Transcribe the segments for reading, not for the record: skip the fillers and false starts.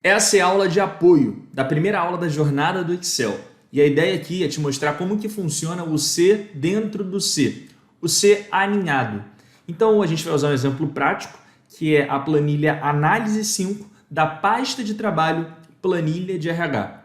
Essa é a aula de apoio da primeira aula da jornada do Excel. E a ideia aqui é te mostrar como que funciona o C dentro do C, o C aninhado. Então a gente vai usar um exemplo prático, que é a planilha Análise 5 da pasta de trabalho Planilha de RH.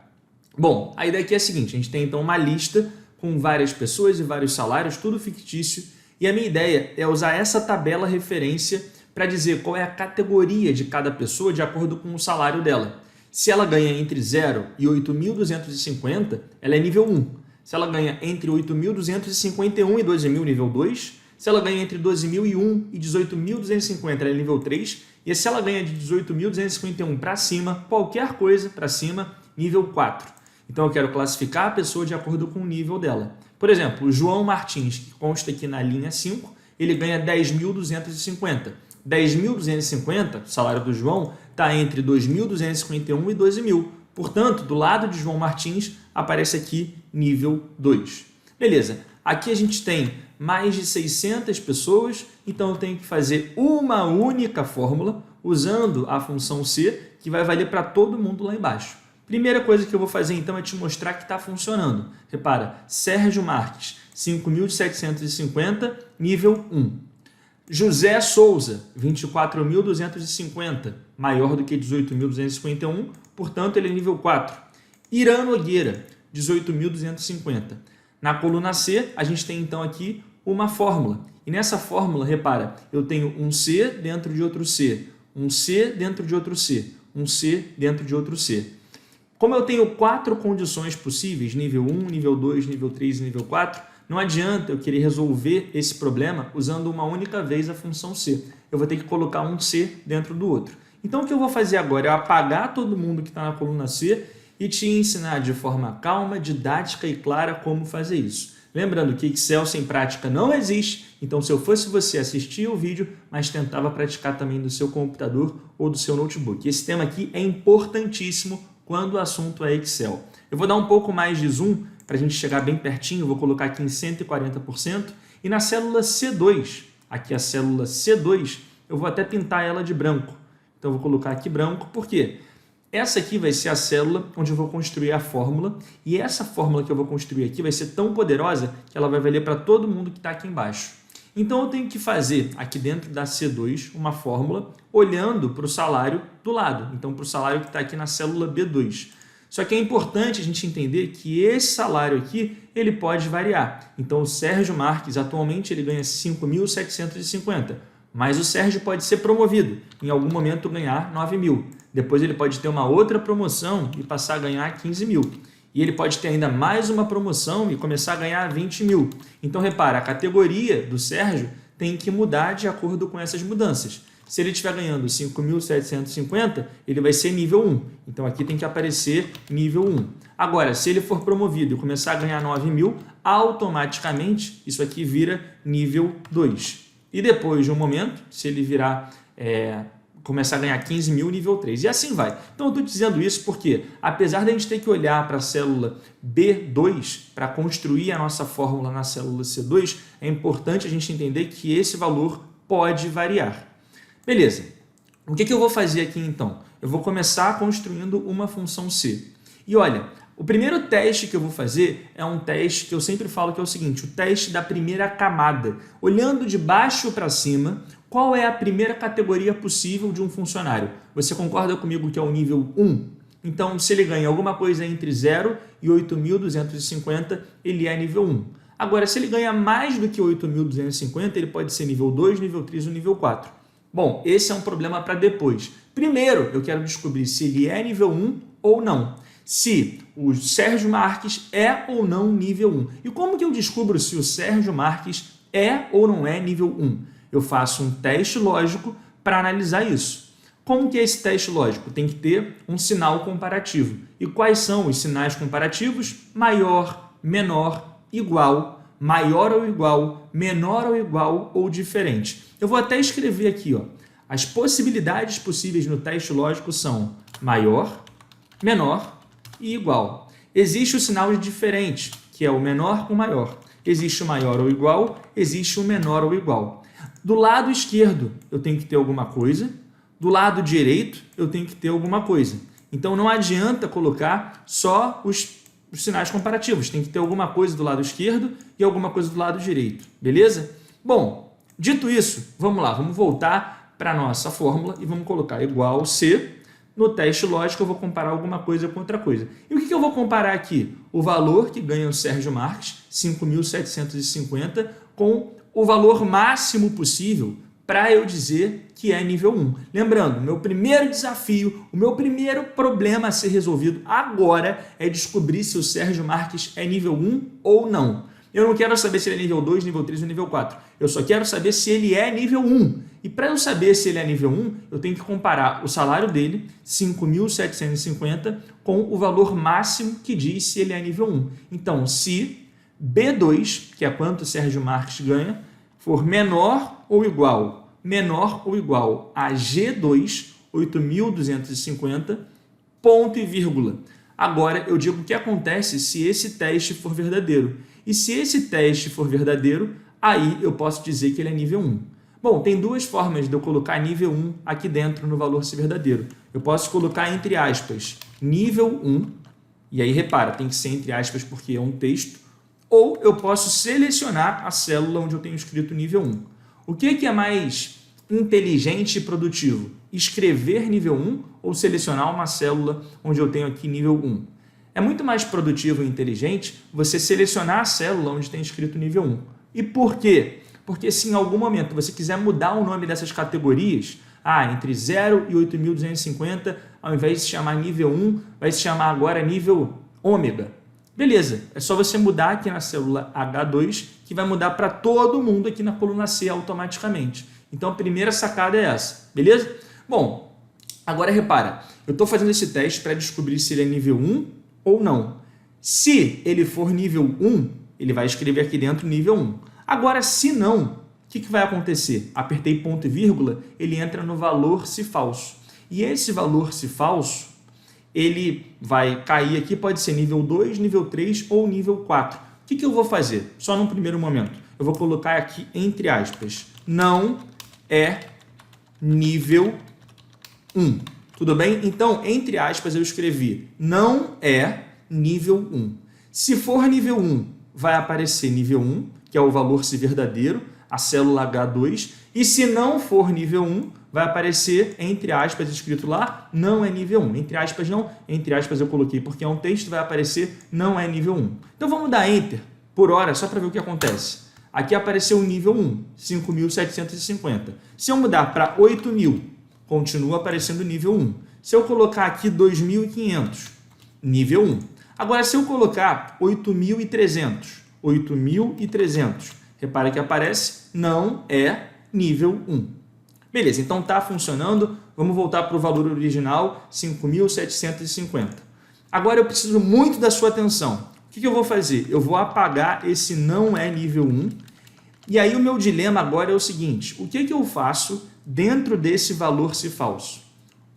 Bom, a ideia aqui é a seguinte, a gente tem então uma lista com várias pessoas e vários salários, tudo fictício, e a minha ideia é usar essa tabela referência para dizer qual é a categoria de cada pessoa de acordo com o salário dela. Se ela ganha entre 0 e 8.250, ela é nível 1. Se ela ganha entre 8.251 e 12.000, nível 2. Se ela ganha entre 12.001 e 18.250, ela é nível 3. E se ela ganha de 18.251 para cima, qualquer coisa para cima, nível 4. Então eu quero classificar a pessoa de acordo com o nível dela. Por exemplo, o João Martins, que consta aqui na linha 5, ele ganha 10.250. 10.250, o salário do João, está entre 2.251 e 12.000. Portanto, do lado de João Martins, aparece aqui nível 2. Beleza, aqui a gente tem mais de 600 pessoas, então eu tenho que fazer uma única fórmula usando a função C, que vai valer para todo mundo lá embaixo. Primeira coisa que eu vou fazer então é te mostrar que está funcionando. Repara, Sérgio Marques, 5.750, nível 1. José Souza, 24.250, maior do que 18.251, portanto ele é nível 4. Irã Nogueira, 18.250. Na coluna C, a gente tem então aqui uma fórmula. E nessa fórmula, repara, eu tenho um C dentro de outro C, um C dentro de outro C, um C dentro de outro C. Como eu tenho 4 condições possíveis, nível 1, nível 2, nível 3 e nível 4, não adianta eu querer resolver esse problema usando uma única vez a função C. Eu vou ter que colocar um C dentro do outro. Então o que eu vou fazer agora é apagar todo mundo que está na coluna C e te ensinar de forma calma, didática e clara como fazer isso. Lembrando que Excel sem prática não existe, então se eu fosse você, assistia o vídeo, mas tentava praticar também do seu computador ou do seu notebook. Esse tema aqui é importantíssimo quando o assunto é Excel. Eu vou dar um pouco mais de zoom para a gente chegar bem pertinho, eu vou colocar aqui em 140%, e na célula C2, aqui a célula C2, eu vou até pintar ela de branco. Então eu vou colocar aqui branco, por quê? Essa aqui vai ser a célula onde eu vou construir a fórmula, e essa fórmula que eu vou construir aqui vai ser tão poderosa que ela vai valer para todo mundo que está aqui embaixo. Então eu tenho que fazer aqui dentro da C2 uma fórmula olhando para o salário do lado, então para o salário que está aqui na célula B2. Só que é importante a gente entender que esse salário aqui, ele pode variar. Então, o Sérgio Marques, atualmente, ele ganha 5.750, mas o Sérgio pode ser promovido, em algum momento ganhar 9.000. Depois ele pode ter uma outra promoção e passar a ganhar 15.000. E ele pode ter ainda mais uma promoção e começar a ganhar 20.000. Então, repara, a categoria do Sérgio tem que mudar de acordo com essas mudanças. Se ele estiver ganhando 5.750, ele vai ser nível 1. Então, aqui tem que aparecer nível 1. Agora, se ele for promovido e começar a ganhar 9.000, automaticamente isso aqui vira nível 2. E depois de um momento, se ele virar, começar a ganhar 15.000, nível 3. E assim vai. Então, eu estou dizendo isso porque, apesar de a gente ter que olhar para a célula B2 para construir a nossa fórmula na célula C2, é importante a gente entender que esse valor pode variar. Beleza, o que eu vou fazer aqui então? Eu vou começar construindo uma função C. E olha, o primeiro teste que eu vou fazer é um teste que eu sempre falo que é o seguinte, o teste da primeira camada. Olhando de baixo para cima, qual é a primeira categoria possível de um funcionário? Você concorda comigo que é o nível 1? Então, se ele ganha alguma coisa entre 0 e 8.250, ele é nível 1. Agora, se ele ganha mais do que 8.250, ele pode ser nível 2, nível 3 ou nível 4. Bom, esse é um problema para depois. Primeiro, eu quero descobrir se ele é nível 1 ou não. Se o Sérgio Marques é ou não nível 1. E como que eu descubro se o Sérgio Marques é ou não é nível 1? Eu faço um teste lógico para analisar isso. Como que é esse teste lógico? Tem que ter um sinal comparativo. E quais são os sinais comparativos? Maior, menor, igual, maior ou igual, menor ou igual ou diferente. Eu vou até escrever aqui, ó. As possibilidades possíveis no teste lógico são maior, menor e igual. Existe o sinal de diferente, que é o menor com maior. Existe o maior ou igual, existe o menor ou igual. Do lado esquerdo, eu tenho que ter alguma coisa. Do lado direito, eu tenho que ter alguma coisa. Então não adianta colocar só os sinais comparativos, tem que ter alguma coisa do lado esquerdo e alguma coisa do lado direito, beleza? Bom, dito isso, vamos lá, vamos voltar para a nossa fórmula e vamos colocar igual C. No teste lógico eu vou comparar alguma coisa com outra coisa. E o que eu vou comparar aqui? O valor que ganha o Sérgio Marques, 5.750, com o valor máximo possível para eu dizer que é nível 1. Lembrando, meu primeiro desafio, o meu primeiro problema a ser resolvido agora é descobrir se o Sérgio Marques é nível 1 ou não. Eu não quero saber se ele é nível 2, nível 3 ou nível 4. Eu só quero saber se ele é nível 1. E para eu saber se ele é nível 1, eu tenho que comparar o salário dele, 5.750, com o valor máximo que diz se ele é nível 1. Então, se B2, que é quanto o Sérgio Marques ganha, for menor ou igual a G2, 8.250, ponto e vírgula. Agora eu digo o que acontece se esse teste for verdadeiro. E se esse teste for verdadeiro, aí eu posso dizer que ele é nível 1. Bom, tem duas formas de eu colocar nível 1 aqui dentro no valor se verdadeiro. Eu posso colocar entre aspas nível 1, e aí repara, tem que ser entre aspas porque é um texto, ou eu posso selecionar a célula onde eu tenho escrito nível 1. O que é mais inteligente e produtivo? Escrever nível 1 ou selecionar uma célula onde eu tenho aqui nível 1? É muito mais produtivo e inteligente você selecionar a célula onde tem escrito nível 1. E por quê? Porque se em algum momento você quiser mudar o nome dessas categorias, entre 0 e 8.250, ao invés de se chamar nível 1, vai se chamar agora nível ômega. Beleza, é só você mudar aqui na célula H2, que vai mudar para todo mundo aqui na coluna C automaticamente. Então a primeira sacada é essa, beleza? Bom, agora repara, eu estou fazendo esse teste para descobrir se ele é nível 1 ou não. Se ele for nível 1, ele vai escrever aqui dentro nível 1. Agora, se não, o que vai acontecer? Apertei ponto e vírgula, ele entra no valor se falso. E esse valor se falso, ele vai cair aqui, pode ser nível 2, nível 3 ou nível 4. O que eu vou fazer? Só num primeiro momento. Eu vou colocar aqui entre aspas, não é nível 1. Tudo bem? Então, entre aspas, eu escrevi não é nível 1. Se for nível 1, vai aparecer nível 1, que é o valor se verdadeiro, a célula H2. E se não for nível 1, vai aparecer, entre aspas, escrito lá, não é nível 1. Entre aspas não, entre aspas eu coloquei porque é um texto, vai aparecer não é nível 1. Então vamos dar Enter por hora, só para ver o que acontece. Aqui apareceu o nível 1, 5.750. Se eu mudar para 8.000, continua aparecendo nível 1. Se eu colocar aqui 2.500, nível 1. Agora, se eu colocar 8.300, repara que aparece não é nível 1. Beleza, então está funcionando. Vamos voltar para o valor original, 5.750. Agora eu preciso muito da sua atenção. O que eu vou fazer? Eu vou apagar esse não é nível 1. E aí o meu dilema agora é o seguinte, o que eu faço dentro desse valor se falso?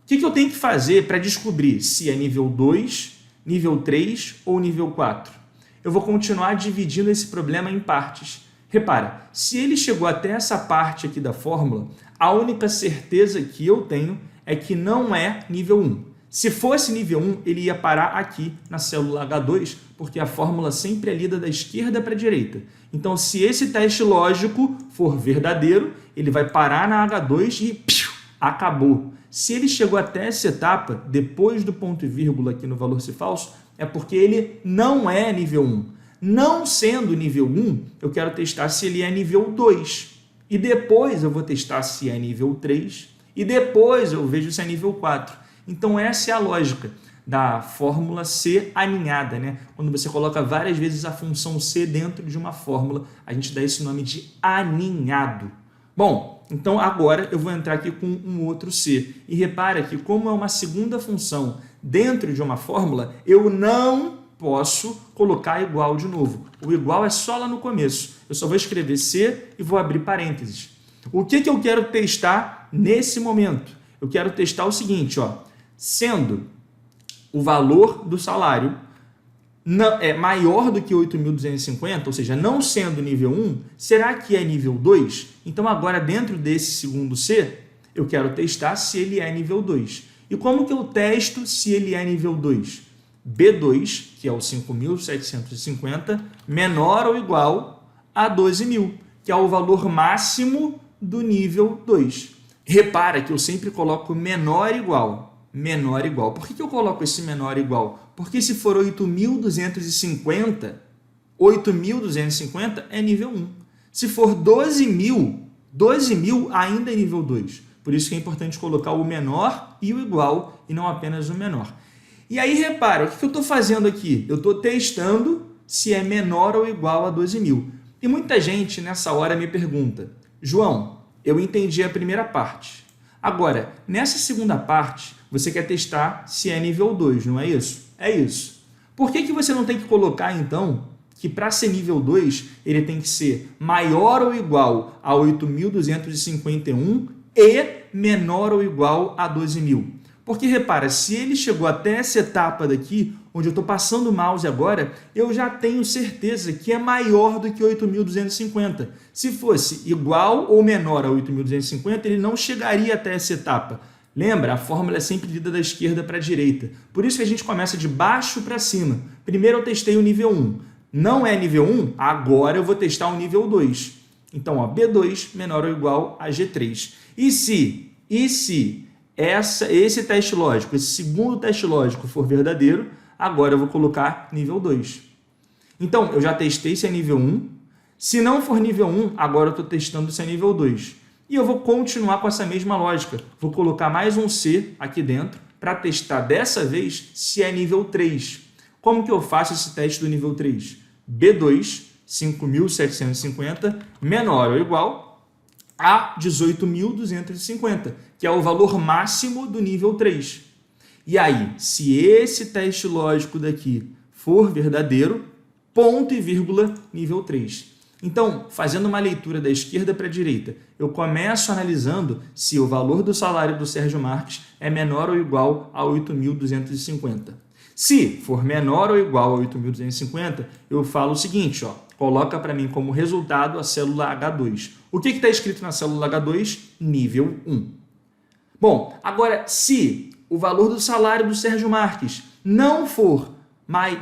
O que eu tenho que fazer para descobrir se é nível 2, nível 3 ou nível 4? Eu vou continuar dividindo esse problema em partes. Repara, se ele chegou até essa parte aqui da fórmula, a única certeza que eu tenho é que não é nível 1. Se fosse nível 1, ele ia parar aqui na célula H2, porque a fórmula sempre é lida da esquerda para a direita. Então, se esse teste lógico for verdadeiro, ele vai parar na H2 e acabou. Se ele chegou até essa etapa, depois do ponto e vírgula aqui no valor se falso, é porque ele não é nível 1. Não sendo nível 1, eu quero testar se ele é nível 2. E depois eu vou testar se é nível 3. E depois eu vejo se é nível 4. Então essa é a lógica da fórmula C aninhada, né? Quando você coloca várias vezes a função C dentro de uma fórmula, a gente dá esse nome de aninhado. Bom, então agora eu vou entrar aqui com um outro C. E repara que como é uma segunda função dentro de uma fórmula, eu não posso colocar igual de novo. O igual é só lá no começo. Eu só vou escrever C e vou abrir parênteses. O que eu quero testar nesse momento? Eu quero testar o seguinte, ó. Sendo o valor do salário é maior do que 8.250, ou seja, não sendo nível 1, será que é nível 2? Então agora dentro desse segundo C, eu quero testar se ele é nível 2. E como que eu testo se ele é nível 2? B2, que é o 5.750, menor ou igual a 12.000, que é o valor máximo do nível 2. Repara que eu sempre coloco menor igual. Menor igual. Por que eu coloco esse menor igual? Porque se for 8.250, 8.250 é nível 1. Se for 12.000, 12.000 ainda é nível 2. Por isso que é importante colocar o menor e o igual e não apenas o menor. E aí, repara, o que eu estou fazendo aqui? Eu estou testando se é menor ou igual a 12.000. E muita gente nessa hora me pergunta, João, eu entendi a primeira parte. Agora, nessa segunda parte, você quer testar se é nível 2, não é isso? É isso. Por que você não tem que colocar, então, que para ser nível 2, ele tem que ser maior ou igual a 8.251 e menor ou igual a 12.000? Porque, repara, se ele chegou até essa etapa daqui, onde eu estou passando o mouse agora, eu já tenho certeza que é maior do que 8.250. Se fosse igual ou menor a 8.250, ele não chegaria até essa etapa. Lembra? A fórmula é sempre lida da esquerda para a direita. Por isso que a gente começa de baixo para cima. Primeiro eu testei o nível 1. Não é nível 1? Agora eu vou testar o nível 2. Então, ó, B2 menor ou igual a G3. E se esse teste lógico, esse segundo teste lógico for verdadeiro, agora eu vou colocar nível 2. Então, eu já testei se é nível 1. Se não for nível 1, agora eu estou testando se é nível 2. E eu vou continuar com essa mesma lógica. Vou colocar mais um C aqui dentro para testar dessa vez se é nível 3. Como que eu faço esse teste do nível 3? B2, 5.750, menor ou igual a 18.250, que é o valor máximo do nível 3. E aí, se esse teste lógico daqui for verdadeiro, ponto e vírgula, nível 3. Então, fazendo uma leitura da esquerda para a direita, eu começo analisando se o valor do salário do Sérgio Marques é menor ou igual a 8.250. Se for menor ou igual a 8.250, eu falo o seguinte, ó, coloca para mim como resultado a célula H2. O que está escrito na célula H2? Nível 1. Bom, agora, se o valor do salário do Sérgio Marques não for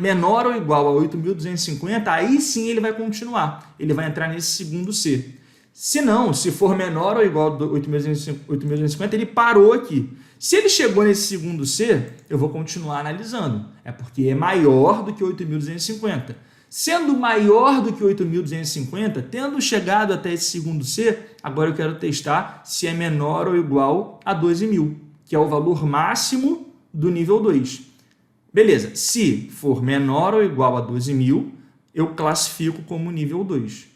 menor ou igual a 8.250, aí sim ele vai continuar. Ele vai entrar nesse segundo C. Se não, se for menor ou igual a 8.250, ele parou aqui. Se ele chegou nesse segundo C, eu vou continuar analisando. É porque é maior do que 8.250. Sendo maior do que 8.250, tendo chegado até esse segundo C, agora eu quero testar se é menor ou igual a 12.000, que é o valor máximo do nível 2. Beleza, se for menor ou igual a 12.000, eu classifico como nível 2.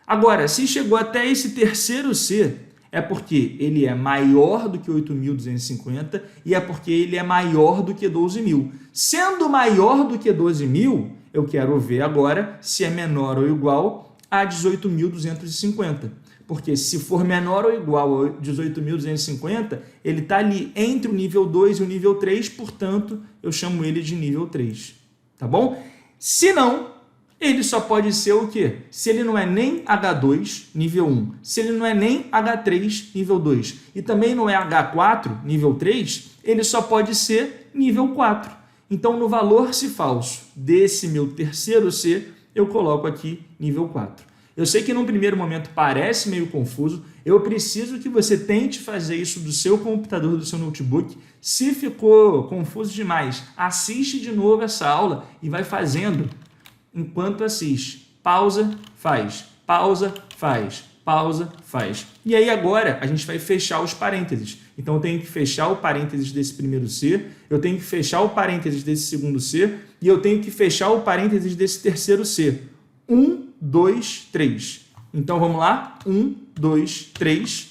Agora, se chegou até esse terceiro C, é porque ele é maior do que 8.250 e é porque ele é maior do que 12.000. Sendo maior do que 12.000, eu quero ver agora se é menor ou igual a 18.250. Porque se for menor ou igual a 18.250, ele está ali entre o nível 2 e o nível 3, portanto, eu chamo ele de nível 3. Tá bom? Se não, ele só pode ser o quê? Se ele não é nem H2, nível 1, se ele não é nem H3, nível 2, e também não é H4, nível 3, ele só pode ser nível 4. Então, no valor se falso desse meu terceiro C, eu coloco aqui nível 4. Eu sei que num primeiro momento parece meio confuso, eu preciso que você tente fazer isso do seu computador, do seu notebook. Se ficou confuso demais, assiste de novo essa aula e vai fazendo enquanto assiste. Pausa, faz. Pausa, faz. Pausa, faz. E aí agora a gente vai fechar os parênteses. Então eu tenho que fechar o parênteses desse primeiro C, eu tenho que fechar o parênteses desse segundo C e eu tenho que fechar o parênteses desse terceiro C. 1, 2, 3. Então vamos lá? 1, 2, 3.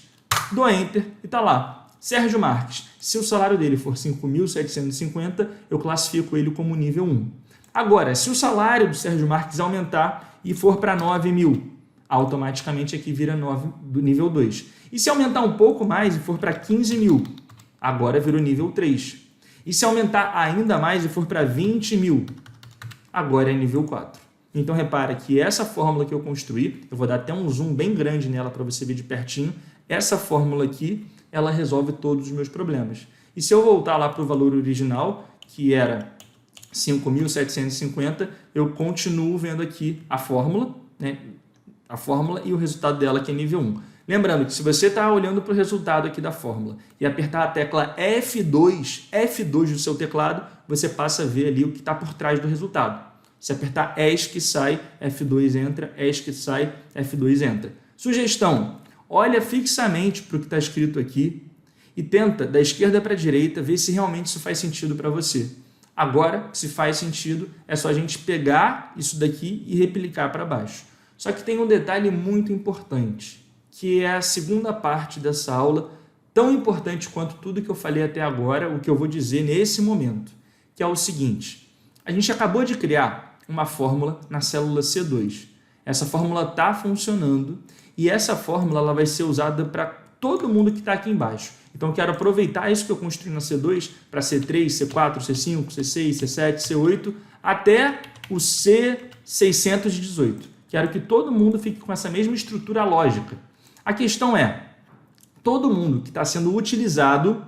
Dou Enter e tá lá. Sérgio Marques. Se o salário dele for 5.750, eu classifico ele como nível 1. Agora, se o salário do Sérgio Marques aumentar e for para 9.000, automaticamente aqui vira 9 do nível 2. E se aumentar um pouco mais e for para 15.000, agora vira o nível 3. E se aumentar ainda mais e for para 20.000, agora é nível 4. Então, repara que essa fórmula que eu construí, eu vou dar até um zoom bem grande nela para você ver de pertinho, essa fórmula aqui, ela resolve todos os meus problemas. E se eu voltar lá para o valor original, que era 5.750, eu continuo vendo aqui a fórmula, né? A fórmula e o resultado dela, que é nível 1. Lembrando que se você está olhando para o resultado aqui da fórmula e apertar a tecla F2 do seu teclado, você passa a ver ali o que está por trás do resultado. Se apertar ESC sai, F2 entra, ESC sai, F2 entra. Sugestão, olha fixamente para o que está escrito aqui e tenta, da esquerda para a direita, ver se realmente isso faz sentido para você. Agora, se faz sentido, é só a gente pegar isso daqui e replicar para baixo. Só que tem um detalhe muito importante, que é a segunda parte dessa aula, tão importante quanto tudo que eu falei até agora, o que eu vou dizer nesse momento, que é o seguinte: a gente acabou de criar uma fórmula na célula C2. Essa fórmula está funcionando e essa fórmula ela vai ser usada para todo mundo que está aqui embaixo. Então, eu quero aproveitar isso que eu construí na C2 para C3, C4, C5, C6, C7, C8, até o C618. Quero que todo mundo fique com essa mesma estrutura lógica. A questão é, todo mundo que está sendo utilizado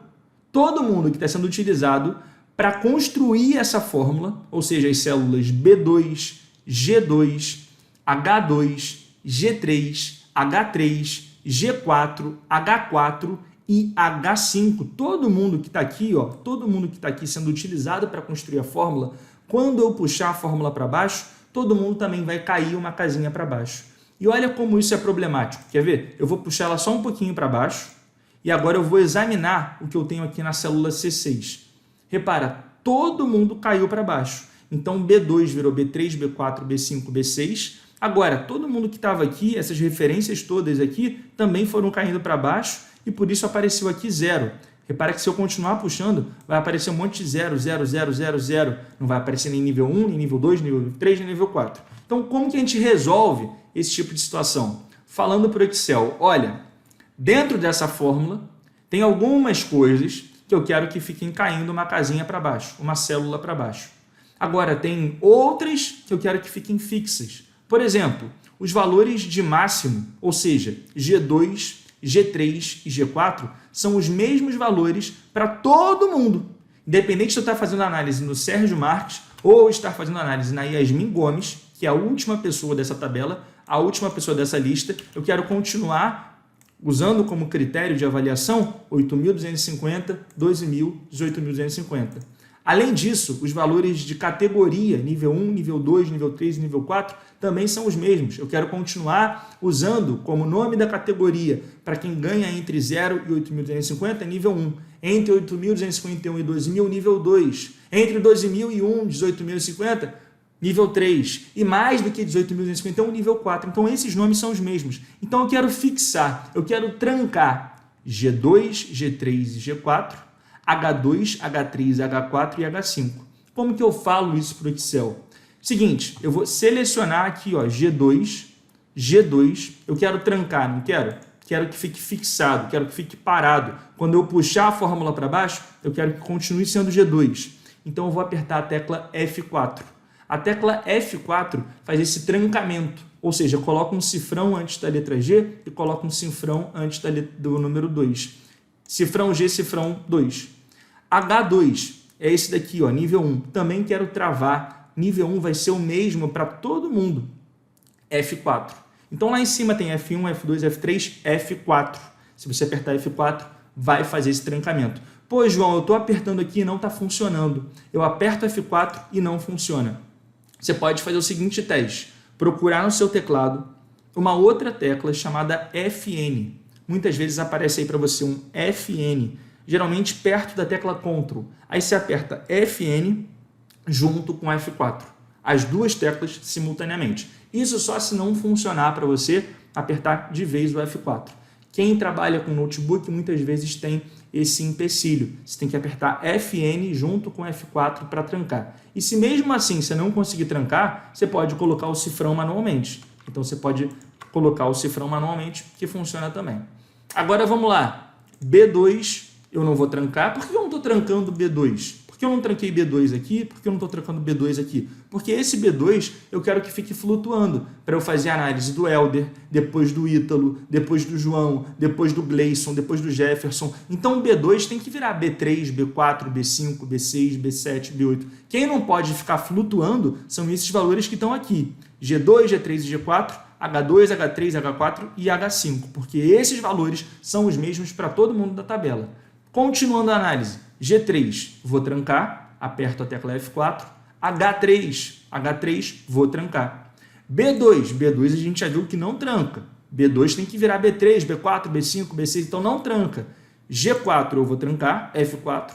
para construir essa fórmula, ou seja, as células B2, G2, H2, G3, H3, G4, H4 e H5, todo mundo que está aqui, ó, todo mundo que está aqui sendo utilizado para construir a fórmula, quando eu puxar a fórmula para baixo, todo mundo também vai cair uma casinha para baixo. E olha como isso é problemático. Quer ver? Eu vou puxar ela só um pouquinho para baixo e agora eu vou examinar o que eu tenho aqui na célula C6. Repara, todo mundo caiu para baixo. Então, B2 virou B3, B4, B5, B6. Agora, todo mundo que estava aqui, essas referências todas aqui, também foram caindo para baixo e por isso apareceu aqui 0. Repara que se eu continuar puxando, vai aparecer um monte de 0, 0, 0, 0, 0. Não vai aparecer nem nível 1, nem nível 2, nem nível 3, nem nível 4. Então, como que a gente resolve esse tipo de situação? Falando para o Excel, olha, dentro dessa fórmula, tem algumas coisas que eu quero que fiquem caindo uma casinha para baixo, uma célula para baixo. Agora, tem outras que eu quero que fiquem fixas. Por exemplo, os valores de máximo, ou seja, G2, G3 e G4, são os mesmos valores para todo mundo. Independente se eu estar fazendo análise no Sérgio Marques ou estar fazendo análise na Yasmin Gomes, que é a última pessoa dessa tabela, a última pessoa dessa lista, eu quero continuar usando como critério de avaliação 8.250, 12.000, 18.250. Além disso, os valores de categoria, nível 1, nível 2, nível 3 e nível 4, também são os mesmos. Eu quero continuar usando como nome da categoria para quem ganha entre 0 e 8.250, nível 1. Entre 8.251 e 12.000, nível 2. Entre 12.001 e 18.050, nível 3. E mais do que 18.251, nível 4. Então, esses nomes são os mesmos. Então, eu quero fixar, eu quero trancar G2, G3 e G4, H2, H3, H4 e H5. Como que eu falo isso para o Excel? Seguinte, eu vou selecionar aqui, ó, G2, eu quero trancar, não quero? Quero que fique fixado, quero que fique parado. Quando eu puxar a fórmula para baixo, eu quero que continue sendo G2. Então, eu vou apertar a tecla F4. A tecla F4 faz esse trancamento, ou seja, coloca um cifrão antes da letra G e coloca um cifrão antes do número 2. Cifrão G, cifrão 2. H2 é esse daqui, ó, nível 1. Também quero travar. Nível 1 vai ser o mesmo para todo mundo. F4. Então, lá em cima tem F1, F2, F3, F4. Se você apertar F4, vai fazer esse trancamento. Pô, João, eu estou apertando aqui e não está funcionando. Eu aperto F4 e não funciona. Você pode fazer o seguinte teste. Procurar no seu teclado uma outra tecla chamada FN. Muitas vezes aparece aí para você um FN, geralmente perto da tecla Ctrl. Aí você aperta FN junto com F4. As duas teclas simultaneamente. Isso só se não funcionar para você apertar de vez o F4. Quem trabalha com notebook muitas vezes tem esse empecilho. Você tem que apertar FN junto com F4 para trancar. E se mesmo assim você não conseguir trancar, você pode colocar o cifrão manualmente. Então você pode colocar o cifrão manualmente, que funciona também. Agora vamos lá. B2 eu não vou trancar. Por que eu não estou trancando B2? Porque que eu não tranquei B2 aqui? Por que eu não estou trancando B2 aqui? Porque esse B2 eu quero que fique flutuando para eu fazer a análise do Helder, depois do Ítalo, depois do João, depois do Gleison, depois do Jefferson. Então o B2 tem que virar B3, B4, B5, B6, B7, B8. Quem não pode ficar flutuando são esses valores que estão aqui. G2, G3 e G4, H2, H3, H4 e H5, porque esses valores são os mesmos para todo mundo da tabela. Continuando a análise, G3, vou trancar, aperto a tecla F4, H3, vou trancar. B2 a gente já viu que não tranca. B2 tem que virar B3, B4, B5, B6, então não tranca. G4 eu vou trancar, F4,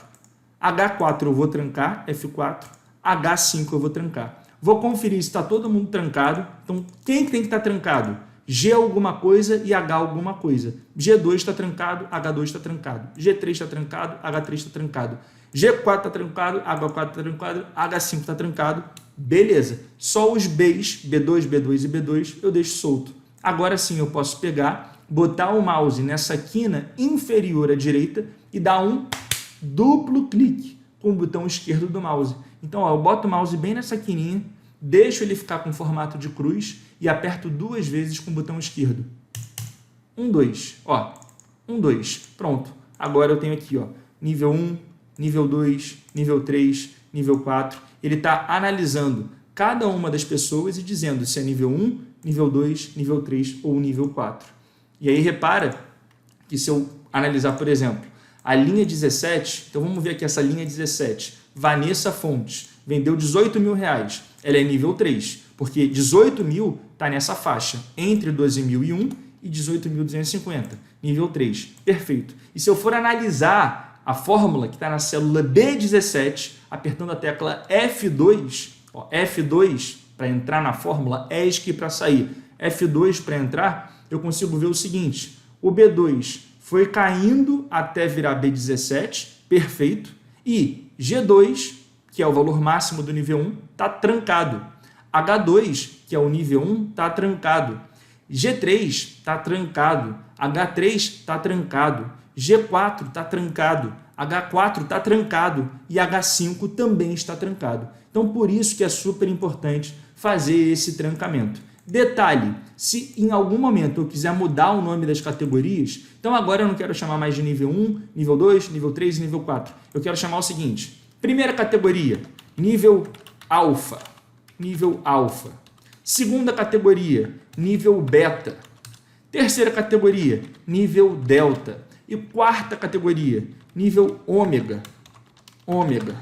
H4 eu vou trancar, F4, H5 eu vou trancar. Vou conferir se está todo mundo trancado. Então, quem tem que estar trancado? G alguma coisa e H alguma coisa. G2 está trancado, H2 está trancado. G3 está trancado, H3 está trancado. G4 está trancado, H4 está trancado, H5 está trancado. Beleza. Só os Bs, B2, B2 e B2, eu deixo solto. Agora sim eu posso pegar, botar o mouse nessa quina inferior à direita e dar um duplo clique com o botão esquerdo do mouse. Então, ó, eu boto o mouse bem nessa quininha, deixo ele ficar com formato de cruz e aperto 2 vezes com o botão esquerdo. 1, 2. Ó, 1, 2. Pronto. Agora eu tenho aqui, ó, nível 1, nível 2, nível 3, nível 4. Ele está analisando cada uma das pessoas e dizendo se é nível 1, nível 2, nível 3 ou nível 4. E aí repara que se eu analisar, por exemplo, a linha 17, então vamos ver aqui essa linha 17. Vanessa Fontes vendeu R$18.000. Ela é nível 3, porque 18.000 está nessa faixa, entre 12.001 e 18.250. Nível 3. Perfeito. E se eu for analisar a fórmula que está na célula B17, apertando a tecla F2, ó, F2 para entrar na fórmula, ESC para sair, F2 para entrar, eu consigo ver o seguinte, o B2 foi caindo até virar B17, perfeito, e G2, que é o valor máximo do nível 1, está trancado. H2, que é o nível 1, está trancado. G3 está trancado. H3 está trancado. G4 está trancado. H4 está trancado. E H5 também está trancado. Então, por isso que é super importante fazer esse trancamento. Detalhe, se em algum momento eu quiser mudar o nome das categorias, então agora eu não quero chamar mais de nível 1, nível 2, nível 3 e nível 4. Eu quero chamar o seguinte, primeira categoria, nível alfa, nível alfa. Segunda categoria, nível beta. Terceira categoria, nível delta. E quarta categoria, nível ômega. Ômega.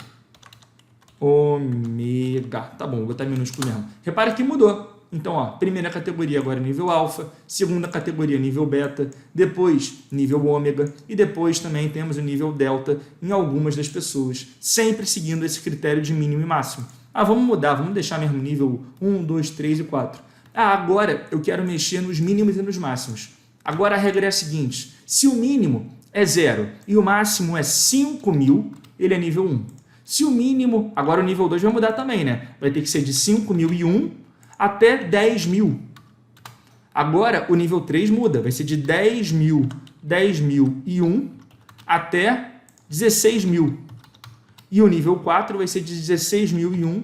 Tá bom, vou botar minúsculo mesmo. Repara que mudou. Então, ó, primeira categoria agora nível alfa, segunda categoria nível beta, depois nível ômega e depois também temos o nível delta em algumas das pessoas, sempre seguindo esse critério de mínimo e máximo. Ah, vamos mudar, vamos deixar mesmo nível 1, 2, 3 e 4. Ah, agora eu quero mexer nos mínimos e nos máximos. Agora a regra é a seguinte, se o mínimo é 0 e o máximo é 5.000, ele é nível 1. Se o mínimo, agora o nível 2 vai mudar também, né? Vai ter que ser de 5.001 até 10.000. Agora, o nível 3 muda. Vai ser de 10.000, 10.001 até 16.000. E o nível 4 vai ser de 16.001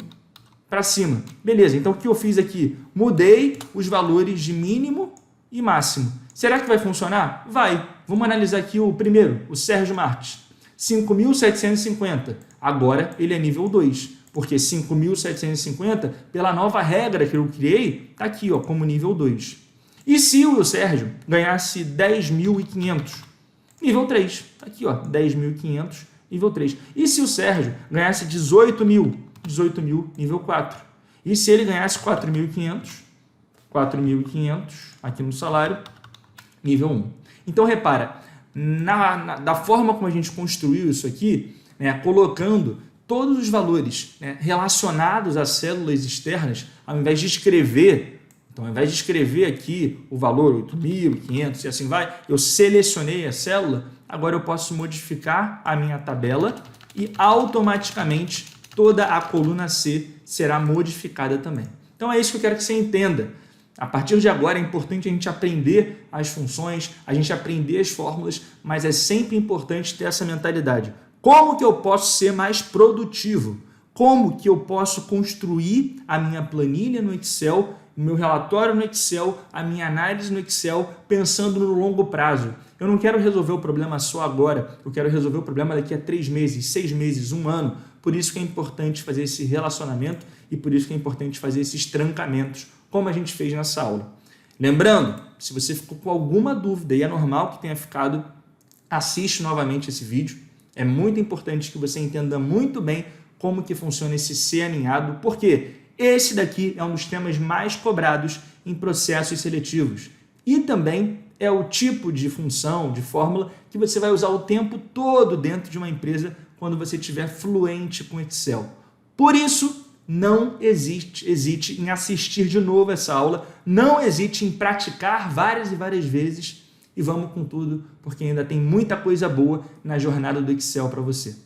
para cima. Beleza, então o que eu fiz aqui? Mudei os valores de mínimo e máximo. Será que vai funcionar? Vai. Vamos analisar aqui o primeiro, o Sérgio Marques. 5.750. Agora ele é nível 2. Porque 5.750, pela nova regra que eu criei, está aqui, ó, como nível 2. E se o Sérgio ganhasse 10.500? Nível 3. Está aqui, ó, 10.500, nível 3. E se o Sérgio ganhasse 18.000? 18.000, nível 4. E se ele ganhasse 4.500? 4.500, aqui no salário, nível 1. Então, repara, da forma como a gente construiu isso aqui, né, colocando todos os valores, né, relacionados às células externas, ao invés de escrever, então ao invés de escrever aqui o valor 8.500 e assim vai, eu selecionei a célula, agora eu posso modificar a minha tabela e automaticamente toda a coluna C será modificada também. Então é isso que eu quero que você entenda. A partir de agora é importante a gente aprender as funções, a gente aprender as fórmulas, mas é sempre importante ter essa mentalidade. Como que eu posso ser mais produtivo? Como que eu posso construir a minha planilha no Excel, o meu relatório no Excel, a minha análise no Excel, pensando no longo prazo? Eu não quero resolver o problema só agora, eu quero resolver o problema daqui a 3 meses, 6 meses, 1 ano. Por isso que é importante fazer esse relacionamento e por isso que é importante fazer esses trancamentos, como a gente fez nessa aula. Lembrando, se você ficou com alguma dúvida, e é normal que tenha ficado, assiste novamente esse vídeo. É muito importante que você entenda muito bem como que funciona esse ser aninhado, porque esse daqui é um dos temas mais cobrados em processos seletivos. E também é o tipo de função, de fórmula, que você vai usar o tempo todo dentro de uma empresa quando você estiver fluente com Excel. Por isso, não hesite em assistir de novo essa aula, não hesite em praticar várias e várias vezes e vamos com tudo, porque ainda tem muita coisa boa na jornada do Excel para você.